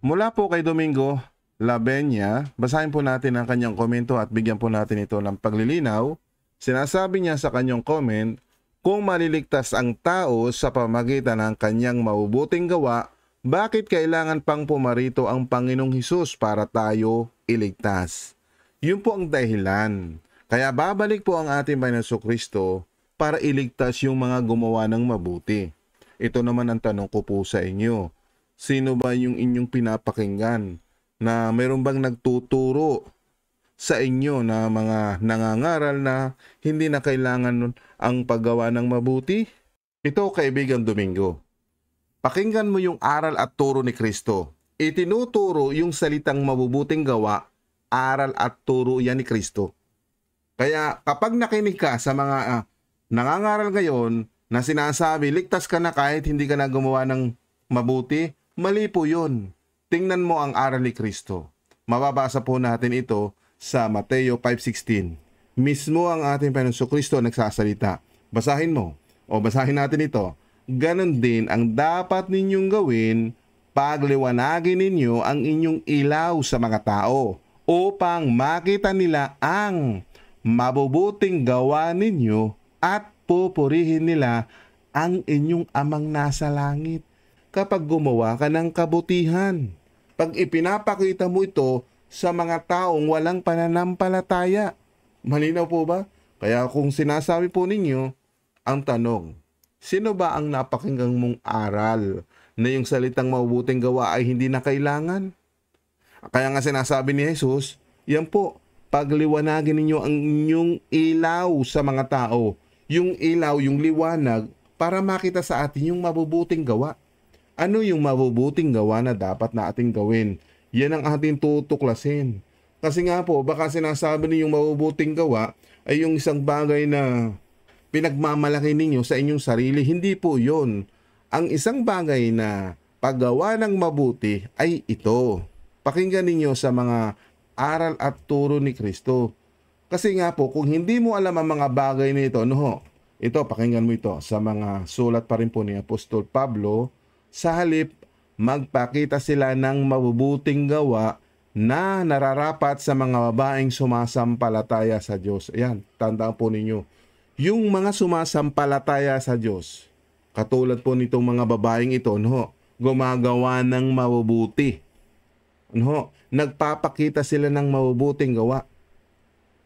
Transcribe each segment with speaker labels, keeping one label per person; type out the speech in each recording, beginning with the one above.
Speaker 1: Mula po kay Domingo Labenya, basahin po natin ang kanyang komento at bigyan po natin ito ng paglilinaw. Sinasabi niya sa kanyang comment, kung maliligtas ang tao sa pamagitan ng kanyang mabubuting gawa, bakit kailangan pang pumarito ang Panginoong Hesus para tayo iligtas? Yun po ang dahilan. Kaya babalik po ang ating Panginoong Kristo para iligtas yung mga gumawa ng mabuti. Ito naman ang tanong ko po sa inyo. Sino ba yung inyong pinapakinggan na mayroon bang nagtuturo sa inyo na mga nangangaral na hindi na kailangan nun ang paggawa ng mabuti? Ito, kaibigan Domingo, pakinggan mo yung aral at turo ni Kristo. Itinuturo yung salitang mabubuting gawa, aral at turo yan ni Kristo. Kaya kapag nakinig ka sa mga nangangaral ngayon na sinasabi, ligtas ka na kahit hindi ka na gumawa ng mabuti, mali po yun. Tingnan mo ang aral ni Kristo. Mababasa po natin ito sa Mateo 5:16. Mismo ang ating Panginoon Kristo nagsasalita. Basahin mo o basahin natin ito. Ganon din ang dapat ninyong gawin, pagliwanagin ninyo ang inyong ilaw sa mga tao upang makita nila ang mabubuting gawa ninyo at pupurihin nila ang inyong amang nasa langit. Kapag gumawa ka ng kabutihan, pag ipinapakita mo ito sa mga taong walang pananampalataya, malinaw po ba? Kaya kung sinasabi po ninyo, ang tanong, sino ba ang napakinggang mong aral na yung salitang mabubuting gawa ay hindi na kailangan? Kaya nga sinasabi ni Jesus, yan po, pagliwanagin ninyo ang inyong ilaw sa mga tao. Yung ilaw, yung liwanag, para makita sa atin yung mabubuting gawa. Ano yung mabubuting gawa na dapat nating gawin? Yan ang ating tutuklasin. Kasi nga po, baka sinasabi ninyong mabubuting gawa ay yung isang bagay na pinagmamalaki ninyo sa inyong sarili. Hindi po yun. Ang isang bagay na paggawa ng mabuti ay ito. Pakinggan ninyo sa mga aral at turo ni Kristo. Kasi nga po, kung hindi mo alam ang mga bagay na ito, ito, pakinggan mo ito sa mga sulat pa rin po ni Apostol Pablo. Sa halip, magpakita sila ng mabubuting gawa na nararapat sa mga babaeng sumasampalataya sa Diyos. Ayan, tandaan po ninyo. Yung mga sumasampalataya sa Diyos, katulad po nitong mga babaeng ito, gumagawa ng mabubuti. Nagpapakita sila ng mabubuting gawa.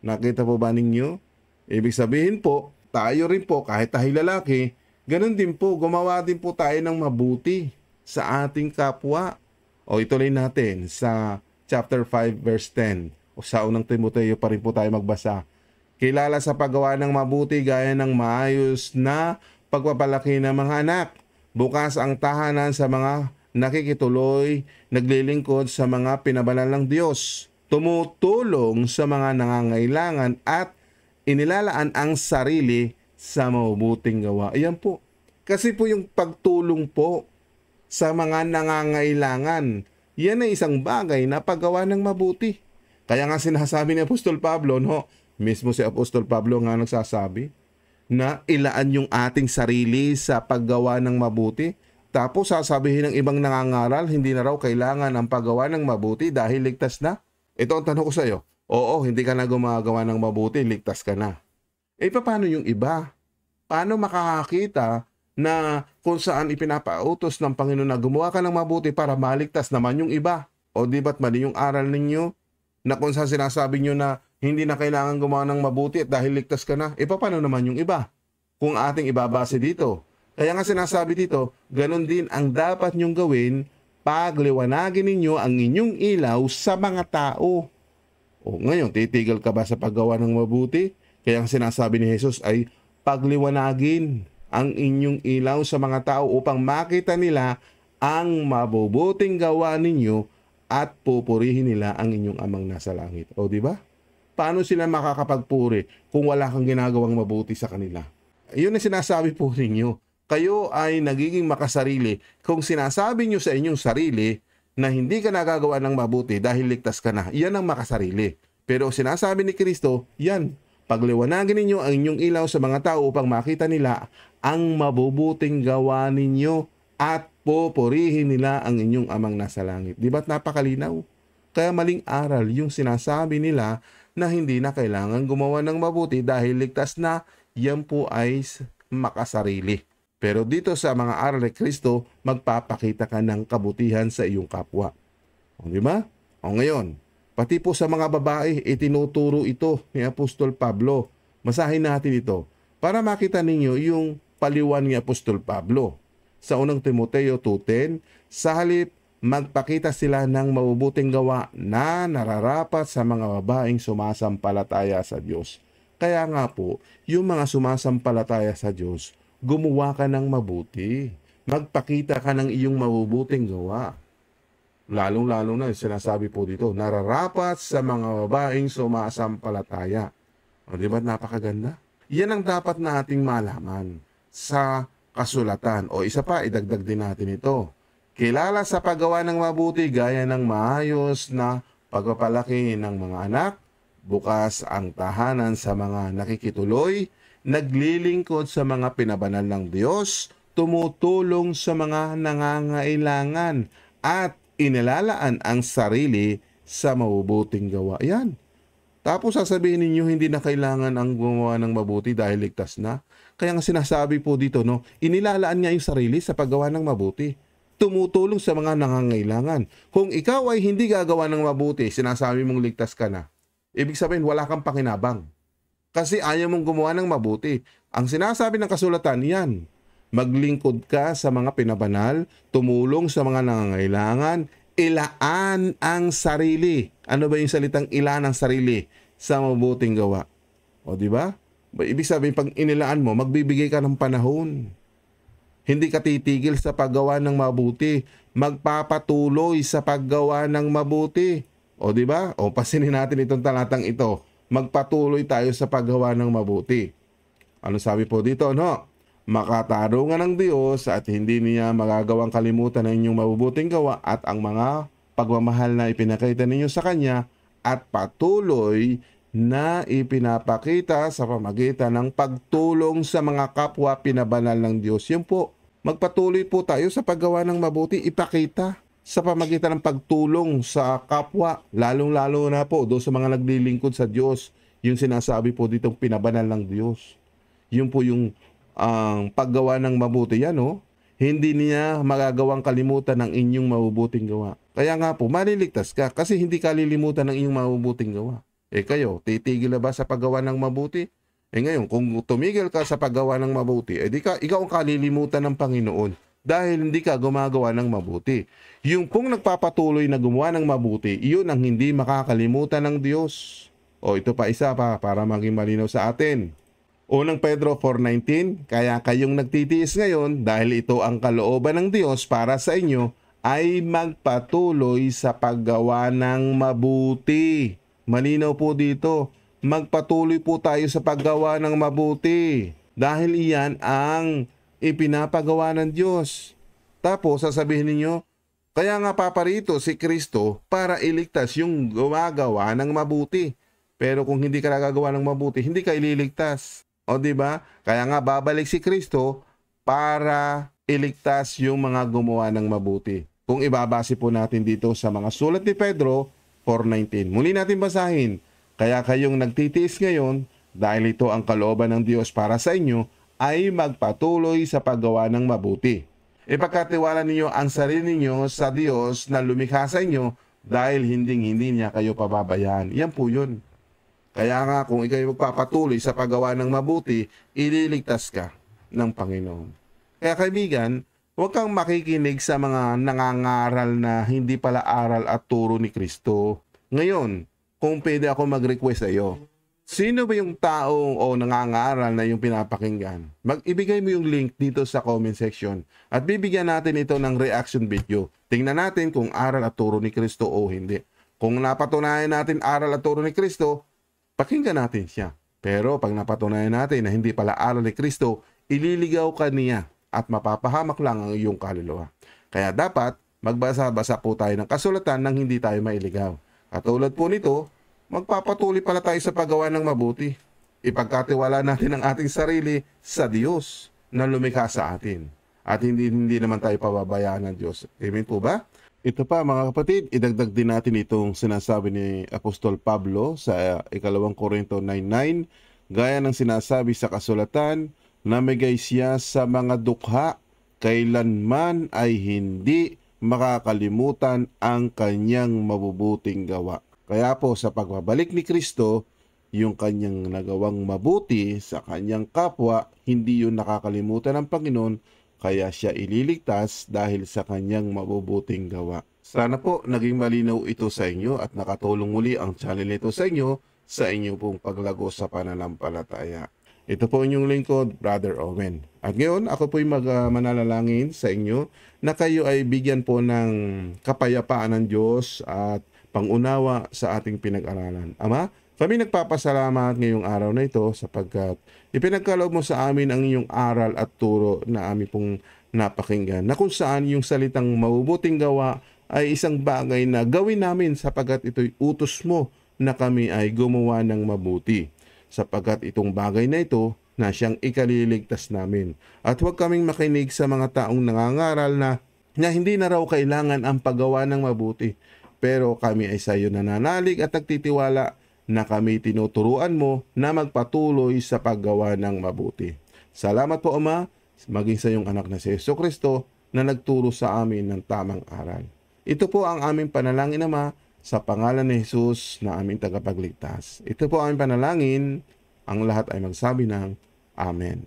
Speaker 1: Nakita po ba ninyo? Ibig sabihin po, tayo rin po, kahit tayo lalaki, ganun din po, gumawa din po tayo ng mabuti sa ating kapwa. O ituloy natin sa chapter 5 verse 10. O sa unang Timoteo pa rin po tayo magbasa. Kilala sa paggawa ng mabuti gaya ng maayos na pagpapalaki ng mga anak. Bukas ang tahanan sa mga nakikituloy, naglilingkod sa mga pinabanal ng Diyos. Tumutulong sa mga nangangailangan at inilalaan ang sarili sa mabubuting gawa. Ayan po. Kasi po yung pagtulong po sa mga nangangailangan, yan ay isang bagay na paggawa ng mabuti. Kaya nga sinasabi ni Apostol Pablo, mismo si Apostol Pablo nga nagsasabi, na ilaan yung ating sarili sa paggawa ng mabuti. Tapos sasabihin ng ibang nangangaral, hindi na raw kailangan ang paggawa ng mabuti dahil ligtas na. Ito ang tanong ko sa iyo. Oo, hindi ka na gumagawa ng mabuti, ligtas ka na. Paano yung iba? Paano makakakita na kung saan ipinapautos ng Panginoon na gumawa ka ng mabuti para maligtas naman yung iba? O di ba't mali yung aral ninyo na kung saan sinasabi nyo na hindi na kailangan gumawa ng mabuti at dahil ligtas ka na? Paano naman yung iba? Kung ating ibabase dito. Kaya nga sinasabi dito, ganun din ang dapat nyong gawin, pagliwanagin ninyo ang inyong ilaw sa mga tao. O ngayon, titigil ka ba sa paggawa ng mabuti? Kaya ang sinasabi ni Jesus ay pagliwanagin ang inyong ilaw sa mga tao upang makita nila ang mabubuting gawa ninyo at pupurihin nila ang inyong amang nasa langit. O di ba? Paano sila makakapagpuri kung wala kang ginagawang mabuti sa kanila? Yun ang sinasabi po ninyo. Kayo ay nagiging makasarili kung sinasabi nyo sa inyong sarili na hindi ka nagagawa ng mabuti dahil ligtas ka na. Yan ang makasarili. Pero sinasabi ni Kristo, yan, pagliwanagin ninyo ang inyong ilaw sa mga tao upang makita nila ang mabubuting gawa ninyo at pupurihin nila ang inyong amang nasa langit. Di ba't napakalinaw? Kaya maling aral yung sinasabi nila na hindi na kailangan gumawa ng mabuti dahil ligtas na, yan po ay makasarili. Pero dito sa mga aral ni Kristo, magpapakita ka ng kabutihan sa iyong kapwa. O, di ba? O ngayon, pati po sa mga babae, itinuturo ito ni Apostol Pablo. Masahin natin ito para makita ninyo yung paliwan ni Apostol Pablo. Sa unang Timoteo 2:10, sa halip magpakita sila ng mabubuting gawa na nararapat sa mga babaeng sumasampalataya sa Diyos. Kaya nga po, yung mga sumasampalataya sa Diyos, gumawa ka ng mabuti. Magpakita ka ng iyong mabubuting gawa. Lalong-lalo na sinasabi po dito, nararapat sa mga babaeng sumasampalataya. O di ba napakaganda? Yan ang dapat nating malaman sa kasulatan. O isa pa, idagdag din natin ito. Kilala sa paggawa ng mabuti gaya ng maayos na pagpapalaki ng mga anak, bukas ang tahanan sa mga nakikituloy, naglilingkod sa mga pinabanal ng Diyos, tumutulong sa mga nangangailangan, at inilalaan ang sarili sa mabubuting gawa. Yan. Tapos sasabihin ninyo hindi na kailangan ang gumawa ng mabuti dahil ligtas na. Kaya nga sinasabi po dito, no, inilalaan niya yung sarili sa paggawa ng mabuti. Tumutulong sa mga nangangailangan. Kung ikaw ay hindi gagawa ng mabuti, sinasabi mong ligtas ka na. Ibig sabihin wala kang pakinabang. Kasi ayaw mong gumawa ng mabuti. Ang sinasabi ng kasulatan, yan. Maglingkod ka sa mga pinabanal, tumulong sa mga nangangailangan, ilaan ang sarili. Ano ba yung salitang ilaan ang sarili sa mabuting gawa? O di ba? Ibig sabihin pag inilaan mo, magbibigay ka ng panahon. Hindi ka titigil sa paggawa ng mabuti, magpapatuloy sa paggawa ng mabuti. O di ba? O pasinin natin itong talatang ito. Magpatuloy tayo sa paggawa ng mabuti. Ano sabi po dito, no? Makatarungan ng Diyos at hindi niya magagawang kalimutan ang inyong mabubuting gawa at ang mga pagmamahal na ipinakita ninyo sa Kanya at patuloy na ipinapakita sa pamagitan ng pagtulong sa mga kapwa pinabanal ng Diyos. Yan po, magpatuloy po tayo sa paggawa ng mabuti, ipakita sa pamagitan ng pagtulong sa kapwa, lalong-lalo na po doon sa mga naglilingkod sa Diyos, yung sinasabi po ditong pinabanal ng Diyos. Yun po yung ang paggawa ng mabuti yan, no? Hindi niya magagawang kalimutan ng inyong mabubuting gawa. Kaya nga po, maliligtas ka kasi hindi ka lilimutan ng inyong mabubuting gawa. Kayo, titigil na ba sa paggawa ng mabuti? Ngayon, kung tumigil ka sa paggawa ng mabuti, ikaw ang kalilimutan ng Panginoon dahil hindi ka gumagawa ng mabuti. Yung pong nagpapatuloy na gumawa ng mabuti, iyon ang hindi makakalimutan ng Diyos. O ito pa isa pa para maging malinaw sa atin. Unang Pedro 4:19, kaya kayong nagtitiis ngayon dahil ito ang kalooban ng Diyos para sa inyo ay magpatuloy sa paggawa ng mabuti. Malinaw po dito, magpatuloy po tayo sa paggawa ng mabuti dahil iyan ang ipinapagawa ng Diyos. Tapos sasabihin ninyo, kaya nga paparito si Kristo para iligtas yung gumagawa ng mabuti. Pero kung hindi ka nagagawa ng mabuti, hindi ka ililigtas. O di ba? Kaya nga babalik si Kristo para iligtas yung mga gumawa ng mabuti. Kung ibabase po natin dito sa mga sulat ni Pedro 4:19. Muli natin basahin. Kaya kayong nagtitiis ngayon dahil ito ang kalooban ng Diyos para sa inyo ay magpatuloy sa paggawa ng mabuti. Ipagkatiwala ninyo ang sarili ninyo sa Diyos na lumikha sa inyo dahil hindi niya kayo pababayaan. Yan po yun. Kaya nga kung ikaw magpapatuloy sa paggawa ng mabuti, ililigtas ka ng Panginoon. Kaya kaibigan, huwag kang makikinig sa mga nangangaral na hindi pala aral at turo ni Kristo. Ngayon, kung pwede ako mag-request sa iyo, sino ba yung taong o nangangaral na yung pinapakinggan? Ibigay mo yung link dito sa comment section at bibigyan natin ito ng reaction video. Tingnan natin kung aral at turo ni Kristo o hindi. Kung napatunayan natin aral at turo ni Kristo, pakinggan natin siya. Pero pag napatunayan natin na hindi pala aral ni Kristo, ililigaw ka niya at mapapahamak lang ang iyong kaluluwa. Kaya dapat magbasa-basa po tayo ng kasulatan nang hindi tayo mailigaw. Katulad po nito, magpapatuloy pala tayo sa paggawa ng mabuti. Ipagkatiwala natin ang ating sarili sa Diyos na lumikha sa atin. at hindi naman tayo pababayaan ng Diyos. Amen po ba? Ito pa mga kapatid, idagdag din natin itong sinasabi ni Apostol Pablo sa ikalawang Korinto 9:9, gaya ng sinasabi sa kasulatan, namigay siya sa mga dukha, kailanman ay hindi makakalimutan ang kanyang mabubuting gawa. Kaya po sa pagbabalik ni Kristo, yung kanyang nagawang mabuti sa kanyang kapwa, hindi yun nakakalimutan ng Panginoon, kaya siya ililigtas dahil sa kanyang mabubuting gawa. Sana po naging malinaw ito sa inyo at nakatulong muli ang channel nito sa inyo sa inyong pong paglago sa pananampalataya. Ito po inyong lingkod, Brother Owen. At ngayon, ako po'y mananalangin sa inyo na kayo ay bigyan po ng kapayapaan ng Diyos at pangunawa sa ating pinag-aralan. Ama, kami nagpapasalamat ngayong araw na ito sapagkat ipinagkaloob mo sa amin ang iyong aral at turo na amin pong napakinggan, na kung saan yung salitang mabubuting gawa ay isang bagay na gawin namin sapagkat ito'y utos mo na kami ay gumawa ng mabuti. Sapagkat itong bagay na ito na siyang ikaliligtas namin. At huwag kaming makinig sa mga taong nangangaral na hindi na raw kailangan ang paggawa ng mabuti. Pero kami ay sa iyo nananalig at nagtitiwala na kami tinuturuan mo na magpatuloy sa paggawa ng mabuti. Salamat po Ama, maging sa iyong anak na si Jesucristo na nagturo sa amin ng tamang aral. Ito po ang aming panalangin Ama, sa pangalan ni Jesus na aming tagapagligtas. Ito po ang aming panalangin, ang lahat ay magsabi ng Amen.